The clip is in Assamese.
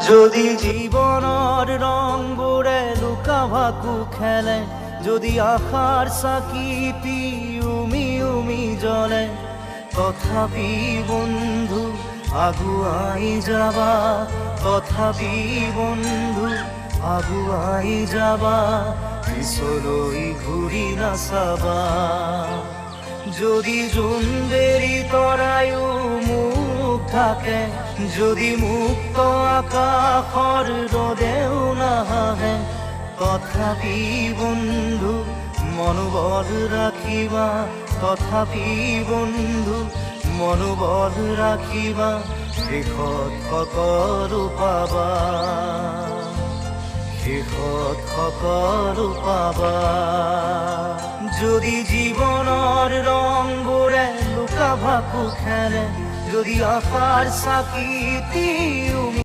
যদি জীবনৰ ৰংবোৰে লুকা ভাকু খেলে, যদি আশাৰ চাকিটি উমি উমি জ্বলে, তথাপি বন্ধু আগুৱাই যাবা, তথাপি বন্ধু আগুৱাই যাবা, পিছলৈ ঘূৰি নাচাবা। যদি জোনবেৰি তৰায়ো মুখ থাকে, যদি মুক্ত আকাশৰ ৰদেও নাহে, তথাপি বন্ধু মনোবল ৰাখিবা, তথাপি বন্ধু মনোবল ৰাখিবা, শেষত সকলো পাবা, শেষত সকলো পাবা। যদি জীৱনৰ ৰংবোৰে লুকা ভাকু খেলে, যদি আশাৰ চাকিটি